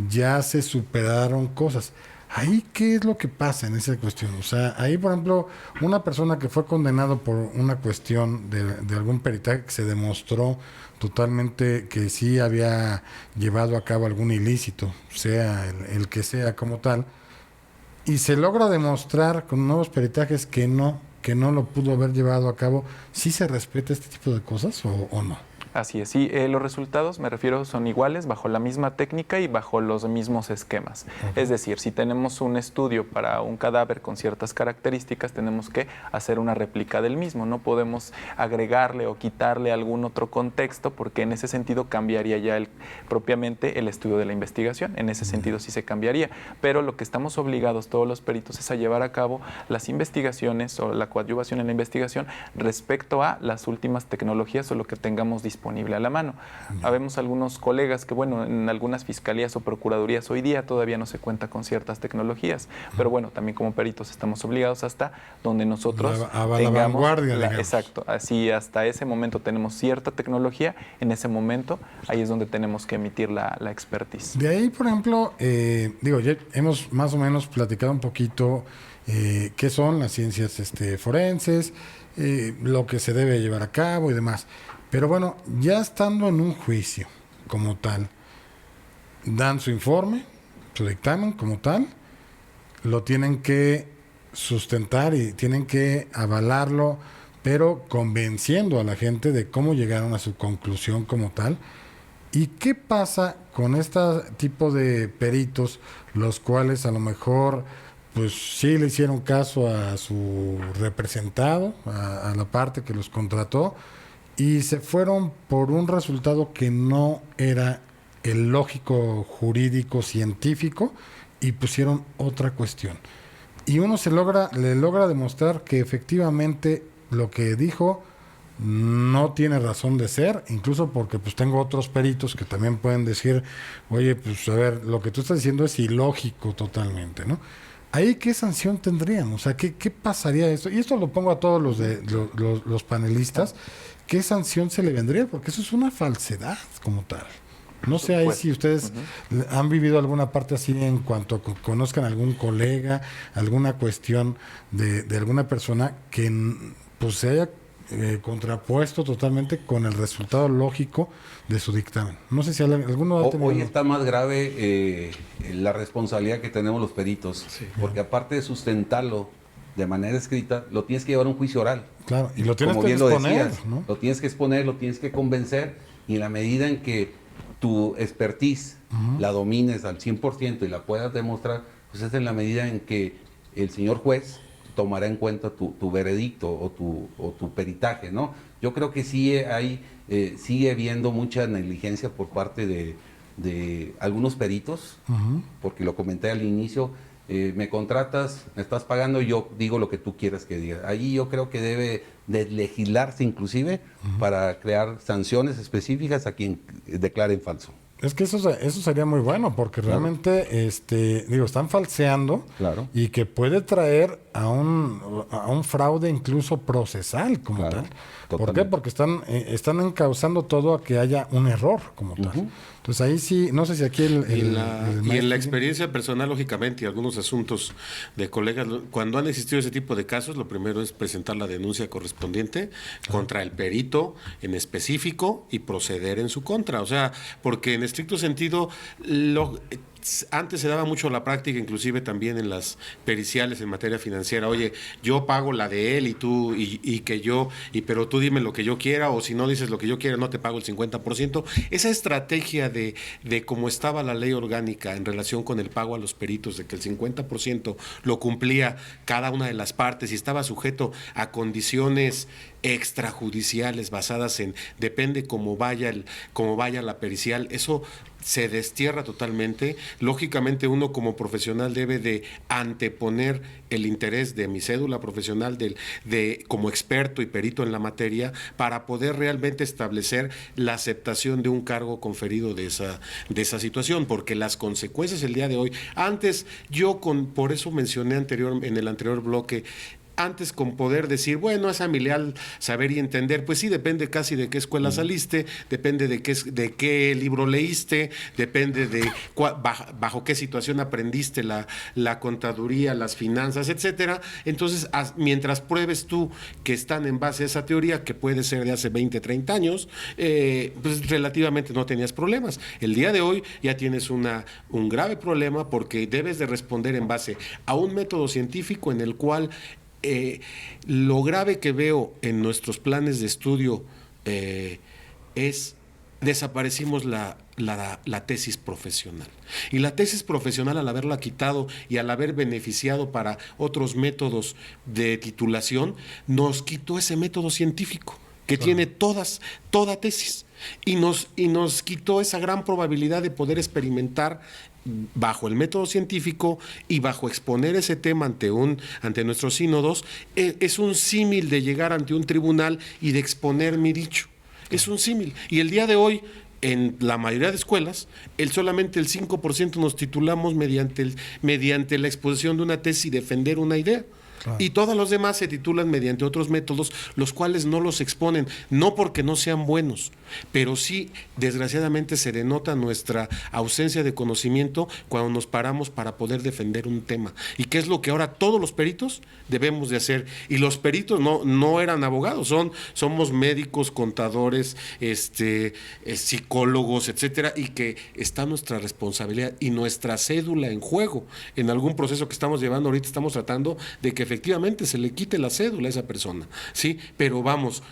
ya se superaron cosas. Ahí, ¿qué es lo que pasa en esa cuestión? O sea, ahí, por ejemplo, una persona que fue condenado por una cuestión de algún peritaje que se demostró totalmente que sí había llevado a cabo algún ilícito, sea el que sea como tal, y se logra demostrar con nuevos peritajes que no lo pudo haber llevado a cabo, ¿sí se respeta este tipo de cosas o no? Así es, sí, los resultados, me refiero, son iguales bajo la misma técnica y bajo los mismos esquemas. Es decir, si tenemos un estudio para un cadáver con ciertas características, tenemos que hacer una réplica del mismo. No podemos agregarle o quitarle algún otro contexto porque en ese sentido cambiaría ya propiamente el estudio de la investigación. En ese sentido sí se cambiaría. Pero lo que estamos obligados todos los peritos es a llevar a cabo las investigaciones o la coadyuvación en la investigación respecto a las últimas tecnologías o lo que tengamos disponible a la mano. Habemos algunos colegas que, bueno, en algunas fiscalías o procuradurías hoy día todavía no se cuenta con ciertas tecnologías, pero bueno, también como peritos estamos obligados hasta donde nosotros la vanguardia, digamos. Exacto, así hasta ese momento tenemos cierta tecnología, en ese momento ahí es donde tenemos que emitir la expertise. De ahí, por ejemplo, ya hemos más o menos platicado un poquito qué son las ciencias forenses, lo que se debe llevar a cabo y demás. Pero bueno, ya estando en un juicio como tal, dan su informe, su dictamen como tal, lo tienen que sustentar y tienen que avalarlo, pero convenciendo a la gente de cómo llegaron a su conclusión como tal. ¿Y qué pasa con este tipo de peritos, los cuales a lo mejor pues sí le hicieron caso a su representado, a la parte que los contrató, y se fueron por un resultado que no era el lógico, jurídico, científico, y pusieron otra cuestión? Y uno le logra demostrar que efectivamente lo que dijo no tiene razón de ser, incluso porque pues tengo otros peritos que también pueden decir, oye, pues a ver, lo que tú estás diciendo es ilógico totalmente, ¿no? ¿Ahí qué sanción tendrían? O sea, ¿qué pasaría esto? Y esto lo pongo a todos los panelistas. ¿Qué sanción se le vendría? Porque eso es una falsedad como tal. No sé ahí si ustedes han vivido alguna parte así en cuanto conozcan algún colega, alguna cuestión de alguna persona que pues se haya contrapuesto totalmente con el resultado lógico de su dictamen. No sé si alguno ha tenido... Hoy está más grave la responsabilidad que tenemos los peritos, porque aparte de sustentarlo de manera escrita, lo tienes que llevar a un juicio oral. Claro, y lo tienes como que bien exponer, lo decías, ¿no? Lo tienes que exponer, lo tienes que convencer, y en la medida en que tu expertise la domines al 100% y la puedas demostrar, pues es en la medida en que el señor juez tomará en cuenta tu veredicto o tu peritaje, ¿no? Yo creo que sí sigue habiendo mucha negligencia por parte de algunos peritos, porque lo comenté al inicio, me contratas, me estás pagando, yo digo lo que tú quieras que diga. Allí yo creo que debe de legislarse inclusive para crear sanciones específicas a quien declaren falso. Es que eso sería muy bueno, porque realmente, están falseando, Claro. y que puede traer a un fraude incluso procesal como Claro, tal. ¿Por qué? totalmente. Porque están encauzando todo a que haya un error como tal. Entonces ahí sí, no sé si aquí el Y en la maestro- experiencia personal, lógicamente, y algunos asuntos de colegas, cuando han existido ese tipo de casos, lo primero es presentar la denuncia correspondiente contra el perito en específico y proceder en su contra. O sea, porque en estricto sentido, antes se daba mucho la práctica, inclusive también en las periciales en materia financiera. Oye, yo pago la de él y tú, pero tú dime lo que yo quiera, o si no dices lo que yo quiera, no te pago el 50%. Esa estrategia de cómo estaba la ley orgánica en relación con el pago a los peritos, de que el 50% lo cumplía cada una de las partes y estaba sujeto a condiciones extrajudiciales basadas en depende cómo vaya la pericial, eso se destierra totalmente. Lógicamente uno como profesional debe de anteponer el interés de mi cédula profesional como experto y perito en la materia para poder realmente establecer la aceptación de un cargo conferido de esa situación, porque las consecuencias el día de hoy, por eso mencioné en el anterior bloque, antes con poder decir, bueno, es familiar saber y entender, pues sí, depende casi de qué escuela saliste, depende de qué libro leíste, depende de bajo qué situación aprendiste la contaduría, las finanzas, etcétera. Entonces, mientras pruebes tú que están en base a esa teoría, que puede ser de hace 20, 30 años, pues relativamente no tenías problemas. El día de hoy ya tienes un grave problema porque debes de responder en base a un método científico en el cual lo grave que veo en nuestros planes de estudio es desaparecimos la tesis profesional. Y la tesis profesional, al haberla quitado y al haber beneficiado para otros métodos de titulación, nos quitó ese método científico que tiene toda tesis y nos quitó esa gran probabilidad de poder experimentar bajo el método científico y bajo exponer ese tema ante nuestros sínodos. Es un símil de llegar ante un tribunal y de exponer mi dicho. Es un símil. Y el día de hoy, en la mayoría de escuelas, solamente el 5% nos titulamos mediante la exposición de una tesis y defender una idea. Claro. Y todos los demás se titulan mediante otros métodos, los cuales no los exponen, no porque no sean buenos, pero sí, desgraciadamente, se denota nuestra ausencia de conocimiento cuando nos paramos para poder defender un tema. Y qué es lo que ahora todos los peritos debemos de hacer. Y los peritos no eran abogados, somos médicos, contadores, psicólogos, etcétera, y que está nuestra responsabilidad y nuestra cédula en juego. En algún proceso que estamos llevando ahorita estamos tratando de que efectivamente se le quite la cédula a esa persona, ¿sí? Pero vamos,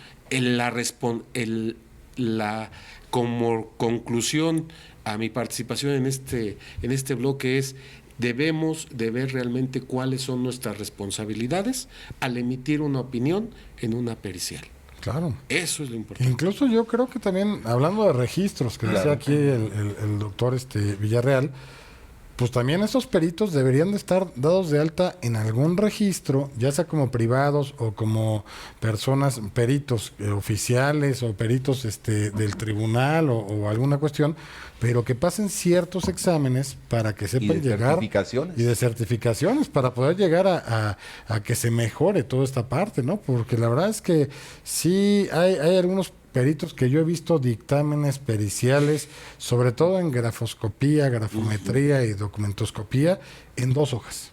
como conclusión a mi participación en este bloque es: debemos de ver realmente cuáles son nuestras responsabilidades al emitir una opinión en una pericial. Claro. Eso es lo importante. Incluso yo creo que también, hablando de registros, que decía aquí el doctor Villarreal, pues también esos peritos deberían de estar dados de alta en algún registro, ya sea como privados o como personas, peritos oficiales o peritos del tribunal o alguna cuestión, pero que pasen ciertos exámenes para que sepan llegar. Y de certificaciones para poder llegar a que se mejore toda esta parte, ¿no? Porque la verdad es que sí hay algunos peritos que yo he visto dictámenes periciales, sobre todo en grafoscopía, grafometría y documentoscopía, en 2 hojas.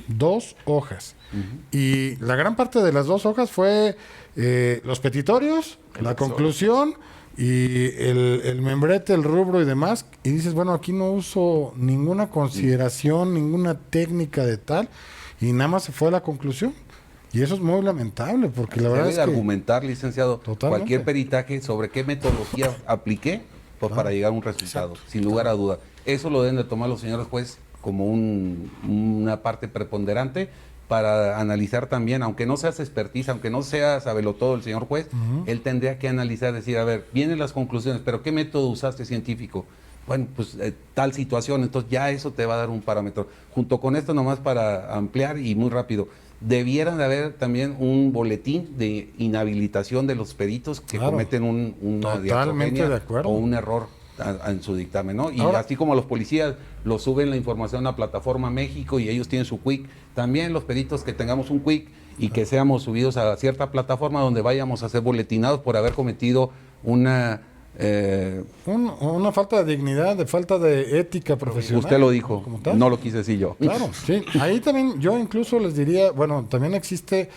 2 hojas. Y la gran parte de las 2 hojas fue los petitorios, la conclusión y el membrete, el rubro y demás. Y dices, bueno, aquí no uso ninguna consideración, ninguna técnica de tal, y nada más se fue a la conclusión. Y eso es muy lamentable, porque la verdad es que... Debe argumentar, licenciado, cualquier peritaje sobre qué metodología apliqué para llegar a un resultado, sin lugar a duda. Eso lo deben de tomar los señores jueces como una parte preponderante para analizar también, aunque no seas expertise, aunque no sea sabelotodo el señor juez, él tendría que analizar, decir, a ver, vienen las conclusiones, pero ¿qué método usaste científico? Bueno, pues tal situación, entonces ya eso te va a dar un parámetro. Junto con esto, nomás para ampliar y muy rápido, debieran de haber también un boletín de inhabilitación de los peritos que cometen una diacrofenia o un error en su dictamen, ¿no? Y Ahora, así como los policías lo suben la información a la plataforma México y ellos tienen su quick, también los peritos que tengamos un quick y que seamos subidos a cierta plataforma donde vayamos a ser boletinados por haber cometido una falta de dignidad, de falta de ética profesional. usted lo dijo, como tal. no lo quise decir yo. Claro, sí. Ahí también yo incluso les diría, bueno, también existe,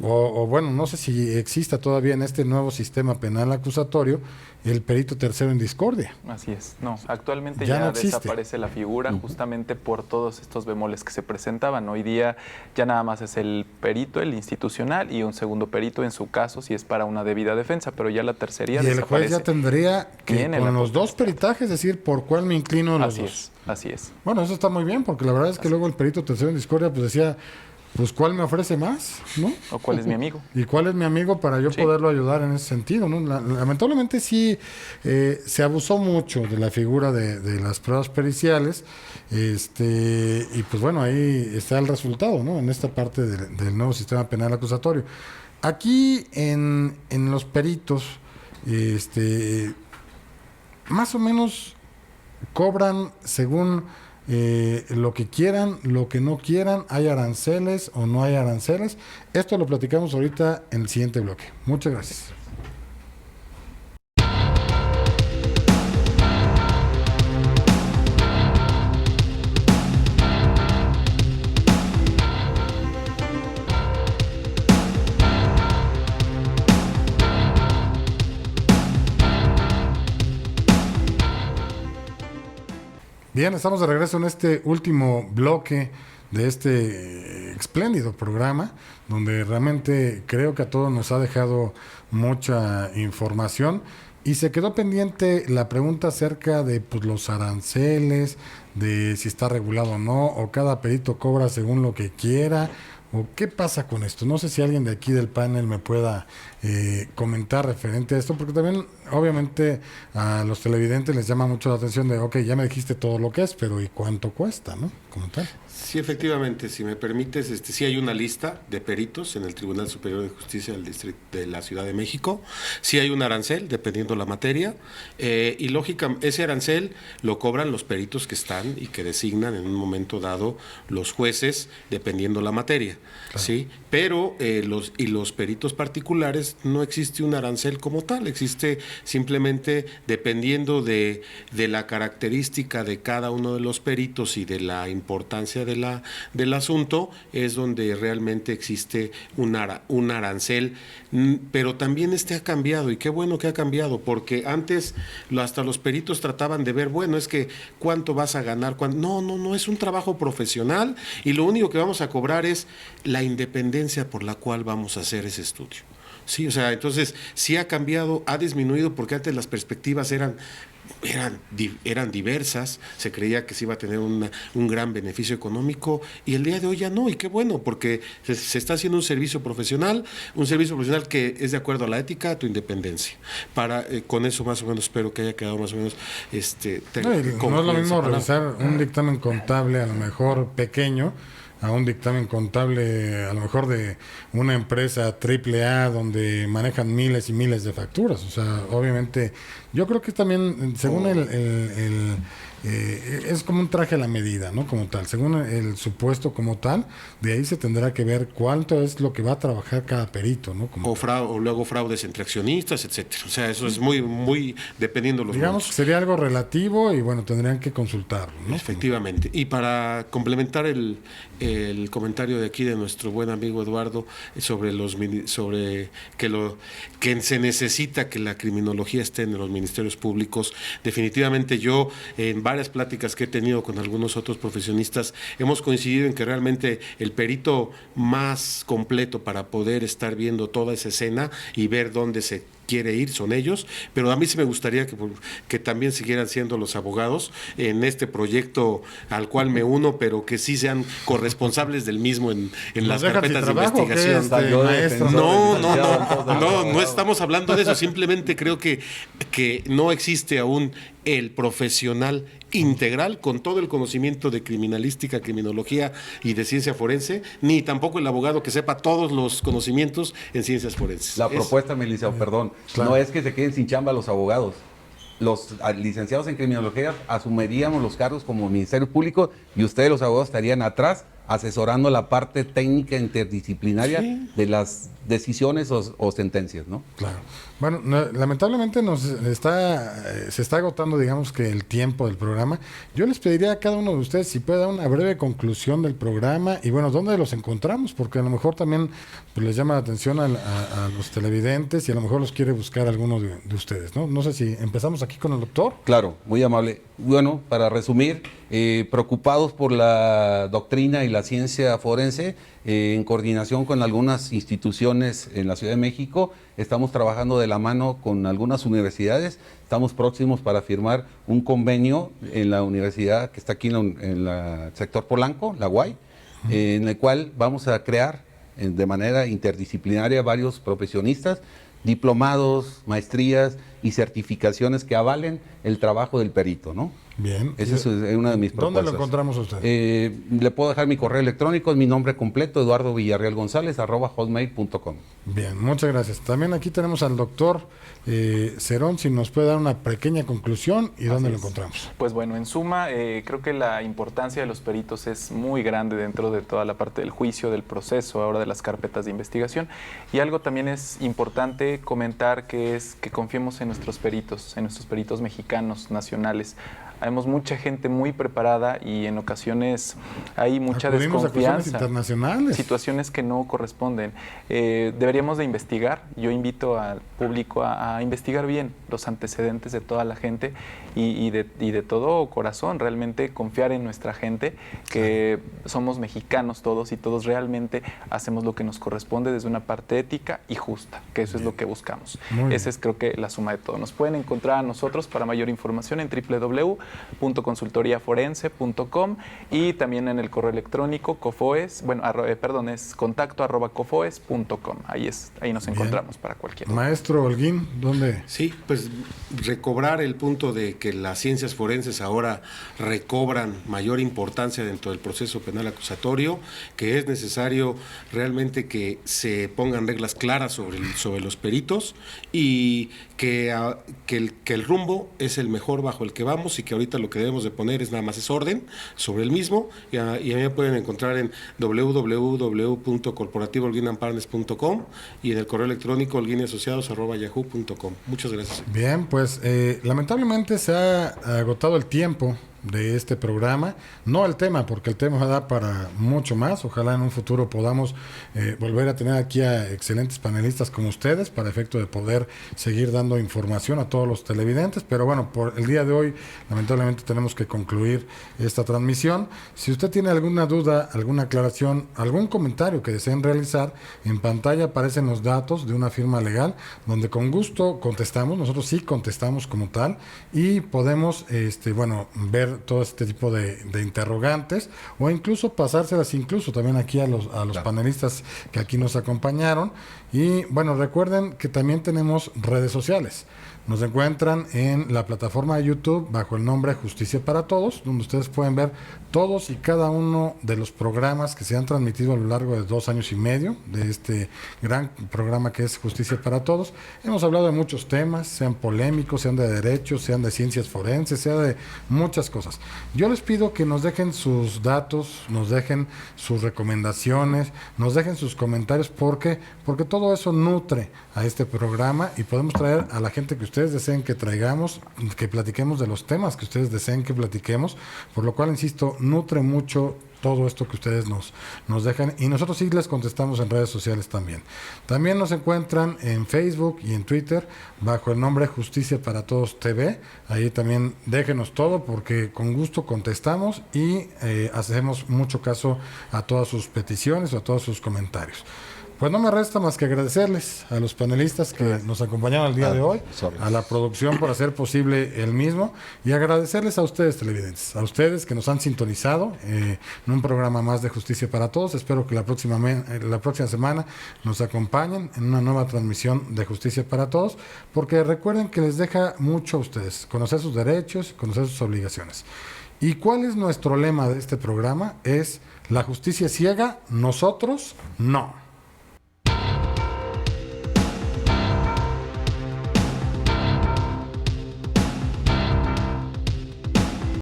o bueno, no sé si exista todavía en este nuevo sistema penal acusatorio, el perito tercero en discordia. Así es. No, actualmente Ya ya, no existe. desaparece la figura justamente por todos estos bemoles que se presentaban. Hoy día ya nada más es el perito, el institucional, y un segundo perito en su caso si es para una debida defensa, pero ya la tercería Y el desaparece. juez ya tendría que, Tiene con la los dos potestad. peritajes, decir por cuál me inclino en los Así dos. es, así es. Bueno, eso está muy bien, porque la verdad es que luego el perito tercero en discordia pues decía, pues ¿cuál me ofrece más? ¿No? ¿O cuál es mi amigo? ¿Y cuál es mi amigo para yo Sí. poderlo ayudar en ese sentido? ¿No? Lamentablemente sí se abusó mucho de la figura de las pruebas periciales, y pues bueno, ahí está el resultado, ¿no? En esta parte del nuevo sistema penal acusatorio. Aquí en los peritos, más o menos cobran según lo que quieran, lo que no quieran, hay aranceles o no hay aranceles. Esto lo platicamos ahorita en el siguiente bloque. Muchas gracias. Bien, estamos de regreso en este último bloque de este espléndido programa, donde realmente creo que a todos nos ha dejado mucha información y se quedó pendiente la pregunta acerca de pues, los aranceles, de si está regulado o no, o cada perito cobra según lo que quiera, o qué pasa con esto. No sé si alguien de aquí del panel me pueda comentar referente a esto, porque también obviamente a los televidentes les llama mucho la atención de, ok, ya me dijiste todo lo que es, pero ¿y cuánto cuesta, no? Como tal. Sí, efectivamente, si me permites, sí hay una lista de peritos en el Tribunal Superior de Justicia del Distrito de la Ciudad de México. Sí hay un arancel, dependiendo la materia, y lógica, ese arancel lo cobran los peritos que están y que designan en un momento dado los jueces, dependiendo la materia, claro. ¿Sí? Pero los peritos particulares no existe un arancel como tal, existe simplemente dependiendo de la característica de cada uno de los peritos y de la importancia del asunto, es donde realmente existe un arancel, pero también ha cambiado, y qué bueno que ha cambiado, porque antes hasta los peritos trataban de ver, bueno, es que cuánto vas a ganar, no, es un trabajo profesional y lo único que vamos a cobrar es la independencia por la cual vamos a hacer ese estudio. Sí, o sea, entonces sí ha cambiado, ha disminuido, porque antes las perspectivas eran diversas, se creía que se iba a tener un gran beneficio económico, y el día de hoy ya no, y qué bueno, porque se está haciendo un servicio profesional que es de acuerdo a la ética, a tu independencia. Con eso más o menos espero que haya quedado más o menos no es lo mismo revisar un dictamen contable a lo mejor pequeño a un dictamen contable a lo mejor de una empresa AAA donde manejan miles y miles de facturas. O sea, obviamente, yo creo que también, según es como un traje a la medida, ¿no? Como tal, según el supuesto como tal, de ahí se tendrá que ver cuánto es lo que va a trabajar cada perito, ¿no? O luego fraudes entre accionistas, etcétera. O sea, eso es muy dependiendo de los digamos montos. Que sería algo relativo y bueno, tendrían que consultarlo, ¿no? Efectivamente. Y para complementar el comentario de aquí de nuestro buen amigo Eduardo sobre que se necesita que la criminología esté en los ministerios públicos, definitivamente yo en varias pláticas que he tenido con algunos otros profesionistas hemos coincidido en que realmente el perito más completo para poder estar viendo toda esa escena y ver dónde se quiere ir son ellos, pero a mí sí me gustaría que también siguieran siendo los abogados en este proyecto al cual me uno, pero que sí sean corresponsables del mismo en las carpetas de investigación. No estamos hablando de eso, simplemente creo que no existe aún el profesional integral con todo el conocimiento de criminalística, criminología y de ciencia forense, ni tampoco el abogado que sepa todos los conocimientos en ciencias forenses. La propuesta, Melissa, perdón, claro. No es que se queden sin chamba los abogados, los licenciados en criminología asumiríamos los cargos como Ministerio Público y ustedes los abogados estarían atrás asesorando la parte técnica interdisciplinaria de las decisiones o sentencias, ¿no? Claro. Bueno, lamentablemente se está agotando, digamos, que el tiempo del programa. Yo les pediría a cada uno de ustedes si puede dar una breve conclusión del programa y, bueno, ¿dónde los encontramos? Porque a lo mejor también pues, les llama la atención a los televidentes y a lo mejor los quiere buscar alguno de ustedes, ¿no? No sé si empezamos aquí con el doctor. Claro, muy amable. Bueno, para resumir, preocupados por la doctrina y la ciencia forense, en coordinación con algunas instituciones en la Ciudad de México, estamos trabajando de la mano con algunas universidades. Estamos próximos para firmar un convenio en la universidad que está aquí en el sector Polanco, la UAI, en el cual vamos a crear de manera interdisciplinaria varios profesionistas, diplomados, maestrías y certificaciones que avalen el trabajo del perito, ¿no? Bien. Esa es una de mis propuestas. ¿Dónde lo encontramos a usted? Le puedo dejar mi correo electrónico, es mi nombre completo, eduardovillarrealgonzález@hotmail.com. Bien, muchas gracias. También aquí tenemos al doctor Cerón, si nos puede dar una pequeña conclusión y dónde lo encontramos. Pues bueno, en suma, creo que la importancia de los peritos es muy grande dentro de toda la parte del juicio, del proceso, ahora de las carpetas de investigación. Y algo también es importante comentar que es que confiemos en nuestros peritos mexicanos, nacionales. Hay mucha gente muy preparada y en ocasiones hay mucha desconfianza. Internacionales. Situaciones que no corresponden. Deberíamos de investigar. Yo invito al público a investigar bien los antecedentes de toda la gente y de todo corazón, realmente confiar en nuestra gente, que somos mexicanos todos y todos realmente hacemos lo que nos corresponde desde una parte ética y justa, que eso es lo que buscamos. Esa es, creo que, la suma de todo. Nos pueden encontrar a nosotros para mayor información en www.consultoriaforense.com y también en el correo electrónico es contacto@cofoes.com. Ahí nos encontramos para cualquier. Maestro Holguín, ¿dónde? Sí, pues recobrar el punto de que las ciencias forenses ahora recobran mayor importancia dentro del proceso penal acusatorio, que es necesario realmente que se pongan reglas claras sobre los peritos y que el rumbo es el mejor bajo el que vamos y que ahorita lo que debemos de poner es nada más es orden sobre el mismo y a mí me pueden encontrar en www.corporativoholguinandpartners.com y en el correo electrónico holguinasociados@yahoo.com. Muchas gracias. Bien, pues lamentablemente se ha agotado el tiempo de este programa, no el tema, porque el tema da para mucho más. Ojalá en un futuro podamos volver a tener aquí a excelentes panelistas como ustedes para efecto de poder seguir dando información a todos los televidentes, pero bueno, por el día de hoy lamentablemente tenemos que concluir esta transmisión. Si usted tiene alguna duda, alguna aclaración, algún comentario que deseen realizar, en pantalla aparecen los datos de una firma legal donde con gusto contestamos. Nosotros sí contestamos como tal y podemos ver todo este tipo de interrogantes o incluso pasárselas incluso también aquí a los panelistas que aquí nos acompañaron. Y bueno, recuerden que también tenemos redes sociales. Nos encuentran en la plataforma de YouTube bajo el nombre Justicia para Todos, donde ustedes pueden ver todos y cada uno de los programas que se han transmitido a lo largo de 2 años y medio de este gran programa que es Justicia para Todos. Hemos hablado de muchos temas, sean polémicos, sean de derechos, sean de ciencias forenses, sea de muchas cosas. Yo les pido que nos dejen sus datos, nos dejen sus recomendaciones, nos dejen sus comentarios, porque todo eso nutre a este programa y podemos traer a la gente que ustedes deseen que traigamos, que platiquemos de los temas que ustedes deseen que platiquemos, por lo cual, insisto, nutre mucho todo esto que ustedes nos dejan y nosotros sí les contestamos en redes sociales también. También nos encuentran en Facebook y en Twitter bajo el nombre Justicia para Todos TV. Ahí también déjenos todo porque con gusto contestamos y hacemos mucho caso a todas sus peticiones o a todos sus comentarios. Pues no me resta más que agradecerles a los panelistas que nos acompañaron el día de hoy, a la producción por hacer posible el mismo y agradecerles a ustedes televidentes, a ustedes que nos han sintonizado en un programa más de Justicia para Todos. Espero que la próxima semana nos acompañen en una nueva transmisión de Justicia para Todos, porque recuerden que les deja mucho a ustedes, conocer sus derechos, conocer sus obligaciones. ¿Y cuál es nuestro lema de este programa? Es: la justicia ciega, nosotros no.